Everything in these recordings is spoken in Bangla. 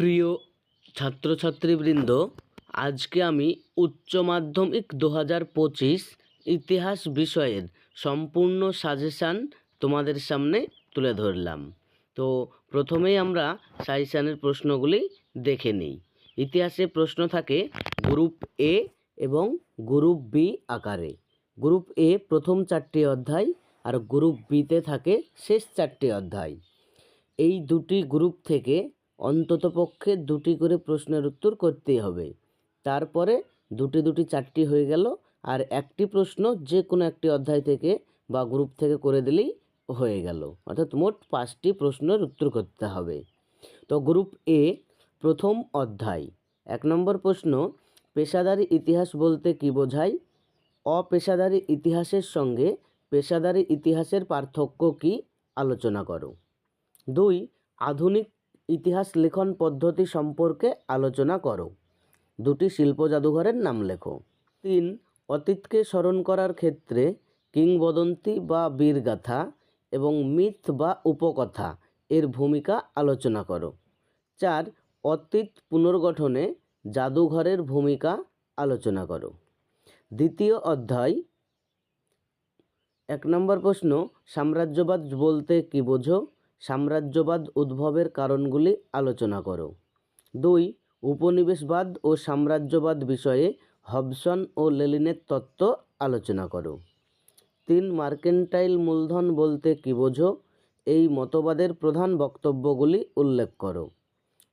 প্রিয় ছাত্রছাত্রীবৃন্দ, আজকে আমি উচ্চ মাধ্যমিক 2025 ইতিহাস বিষয়ের সম্পূর্ণ সাজেশান তোমাদের সামনে তুলে ধরলাম। তো প্রথমেই আমরা সাজেশানের প্রশ্নগুলি দেখে নিই। ইতিহাসে প্রশ্ন থাকে গ্রুপ এ এবং গ্রুপ বি আকারে। গ্রুপ এ প্রথম 4টি অধ্যায় আর গ্রুপ বিতে থাকে শেষ 4টি অধ্যায়। এই দুটি গ্রুপ থেকে অন্ততপক্ষে 2টি করে প্রশ্নের উত্তর করতেই হবে। তারপরে 2টি 4টি হয়ে গেল, আর একটি প্রশ্ন যে কোনো একটি অধ্যায় থেকে বা গ্রুপ থেকে করে দিলেই হয়ে গেল। অর্থাৎ মোট 5টি প্রশ্নের উত্তর করতে হবে। তো গ্রুপ এ প্রথম অধ্যায় 1 নম্বর প্রশ্ন, পেশাদারি ইতিহাস বলতে কী বোঝায়? অপেশাদারি ইতিহাসের সঙ্গে পেশাদারি ইতিহাসের পার্থক্য কী আলোচনা করো। 2 আধুনিক ইতিহাস লেখন পদ্ধতি সম্পর্কে আলোচনা করো। 2টি শিল্প জাদুঘরের নাম লেখো। 3 অতীতকে স্মরণ করার ক্ষেত্রে কিংবদন্তি বা বীরগাথা এবং মিথ বা উপকথা এর ভূমিকা আলোচনা করো। 4 অতীত পুনর্গঠনে জাদুঘরের ভূমিকা আলোচনা করো। দ্বিতীয় অধ্যায় 1 নম্বর প্রশ্ন, সাম্রাজ্যবাদ বলতে কী বোঝো? সাম্রাজ্যবাদ উদ্ভবের কারণগুলি আলোচনা করো। 2 উপনিবেশবাদ ও সাম্রাজ্যবাদ বিষয়ে হবসন ও লেনিনের তত্ত্ব আলোচনা করো। 3 মার্কেন্টাইল মূলধন বলতে কী বোঝো? এই মতবাদের প্রধান বক্তব্যগুলি উল্লেখ করো।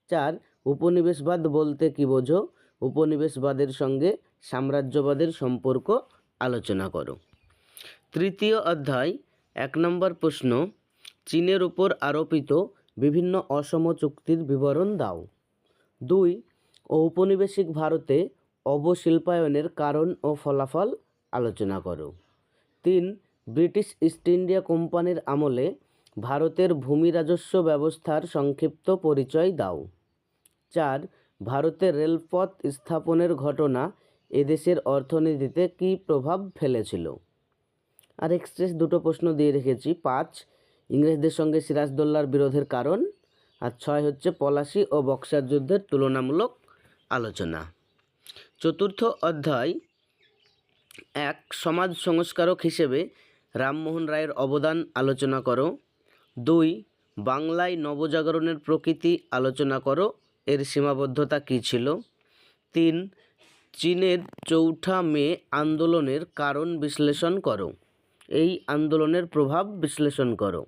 4 উপনিবেশবাদ বলতে কী বোঝো? উপনিবেশবাদের সঙ্গে সাম্রাজ্যবাদের সম্পর্ক আলোচনা করো। তৃতীয় অধ্যায় 1 নম্বর প্রশ্ন, চীনের উপর আরোপিত বিভিন্ন অসম চুক্তির বিবরণ দাও। 2 ঔপনিবেশিক ভারতে অবশিল্পায়নের কারণ ও ফলাফল আলোচনা করো। 3 ব্রিটিশ ইস্ট ইন্ডিয়া কোম্পানির আমলে ভারতের ভূমি রাজস্ব ব্যবস্থার সংক্ষিপ্ত পরিচয় দাও। 4 ভারতের রেলপথ স্থাপনের ঘটনা এদেশের অর্থনীতিতে কী প্রভাব ফেলেছিল। আর এক্সট্রেস 2টো প্রশ্ন দিয়ে রেখেছি। 5 ইংরেজদের সঙ্গে সিরাজদৌল্লার বিরোধের কারণ, আর 6 হচ্ছে পলাশী ও বক্সার যুদ্ধের তুলনামূলক আলোচনা। চতুর্থ অধ্যায় 1 সমাজ সংস্কারক হিসেবে রামমোহন রায়ের অবদান আলোচনা করো। 2 বাংলায় নবজাগরণের প্রকৃতি আলোচনা করো, এর সীমাবদ্ধতা কী ছিল। 3 চীনের চৌঠা মে আন্দোলনের কারণ বিশ্লেষণ করো, এই আন্দোলনের প্রভাব বিশ্লেষণ করো।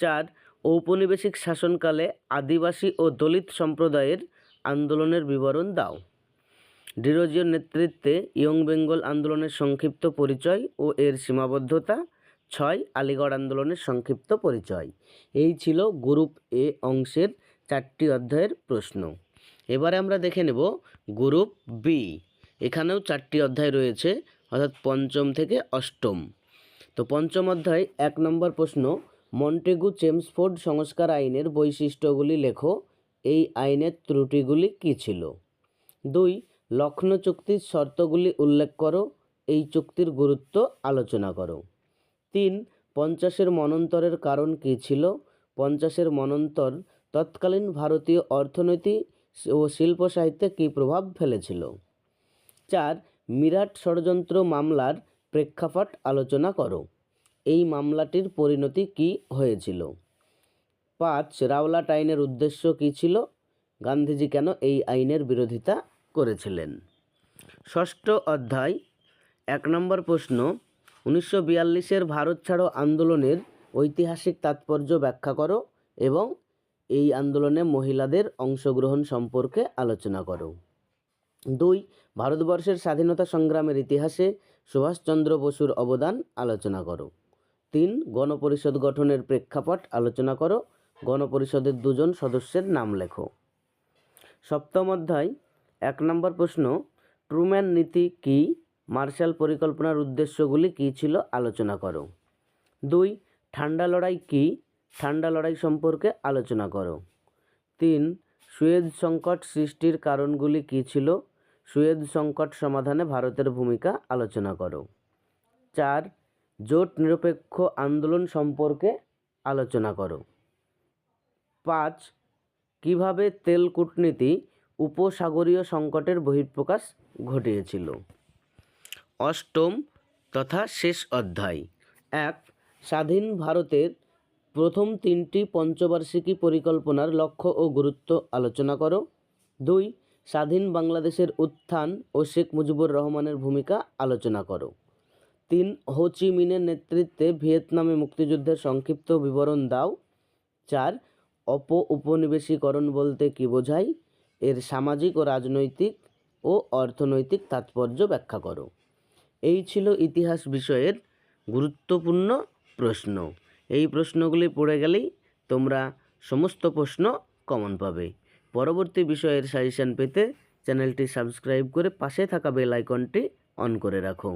4 ঔপনিবেশিক শাসনকালে আদিবাসী ও দলিত সম্প্রদায়ের আন্দোলনের বিবরণ দাও। ডিরোজিওর নেতৃত্বে ইয়ং বেঙ্গল আন্দোলনের সংক্ষিপ্ত পরিচয় ও এর সীমাবদ্ধতা। 6 আলিগড় আন্দোলনের সংক্ষিপ্ত পরিচয়। এই ছিল গ্রুপ এ অংশের 4টি অধ্যায়ের প্রশ্ন। এবারে আমরা দেখে নেব গ্রুপ বি। এখানেও 4টি অধ্যায় রয়েছে, অর্থাৎ পঞ্চম থেকে অষ্টম। তো পঞ্চম অধ্যায় 1 নম্বর প্রশ্ন, মন্টেগু চেমসফোর্ড সংস্কার আইনের বৈশিষ্ট্যগুলি লেখো, এই আইনের ত্রুটিগুলি কী ছিল। 2 লখনৌ চুক্তির শর্তগুলি উল্লেখ করো, এই চুক্তির গুরুত্ব আলোচনা করো। 3 50-এর মন্বন্তরের কারণ কী ছিল? 50-এর মন্বন্তর তৎকালীন ভারতীয় অর্থনীতি ও শিল্প সাহিত্যে কী প্রভাব ফেলেছিল। 4 মিরাট ষড়যন্ত্র মামলার প্রেক্ষাপট আলোচনা করো, এই মামলাটির পরিণতি কী হয়েছিল। 5 রাওলাট আইনের উদ্দেশ্য কী ছিল? গান্ধীজি কেন এই আইনের বিরোধিতা করেছিলেন। ষষ্ঠ অধ্যায় 1 নম্বর প্রশ্ন, 1942-এর ভারত ছাড়ো আন্দোলনের ঐতিহাসিক তাৎপর্য ব্যাখ্যা করো এবং এই আন্দোলনে মহিলাদের অংশগ্রহণ সম্পর্কে আলোচনা করো। 2 ভারতবর্ষের স্বাধীনতা সংগ্রামের ইতিহাসে সুভাষচন্দ্র বসুর অবদান আলোচনা করো। 3 গণপরিষদ গঠনের প্রেক্ষাপট আলোচনা করো, গণপরিষদের 2 জন সদস্যের নাম লেখো। সপ্তম অধ্যায় 1 নম্বর প্রশ্ন, ট্রুম্যান নীতি কী? মার্শাল পরিকল্পনার উদ্দেশ্যগুলি কী ছিল আলোচনা করো। 2 ঠান্ডা লড়াই কী? ঠান্ডা লড়াই সম্পর্কে আলোচনা করো। 3 সুয়েজ সংকট সৃষ্টির কারণগুলি কী ছিল? সুয়েজ সংকট সমাধানে ভারতের ভূমিকা আলোচনা করো। 4 জোট নিরপেক্ষ আন্দোলন সম্পর্কে আলোচনা করো। 5 কিভাবে তেল কূটনীতি উপসাগরীয় সংকটের বহিঃপ্রকাশ ঘটিয়েছিল। অষ্টম তথা শেষ অধ্যায়। 1. স্বাধীন ভারতের প্রথম 3টি পঞ্চবার্ষিকী পরিকল্পনার লক্ষ্য ও গুরুত্ব আলোচনা করো। 2. স্বাধীন বাংলাদেশের উত্থান ও শেখ মুজিবুর রহমানের ভূমিকা আলোচনা করো। 3. হো চি মিনের নেতৃত্বে ভিয়েতনামে মুক্তিযুদ্ধের সংক্ষিপ্ত বিবরণ দাও। 4. উপনিবেশিকরণ বলতে কী বোঝায়, এর সামাজিক ও রাজনৈতিক ও অর্থনৈতিক তাৎপর্য ব্যাখ্যা করো। এই ছিল ইতিহাস বিষয়ের গুরুত্বপূর্ণ প্রশ্ন। এই প্রশ্নগুলি পড়ে গেলেই তোমরা সমস্ত প্রশ্ন কমন পাবে। পরবর্তী বিষয়ের সাজেশন পেতে চ্যানেলটি সাবস্ক্রাইব করে পাশে থাকা বেল আইকনটি অন করে রাখো।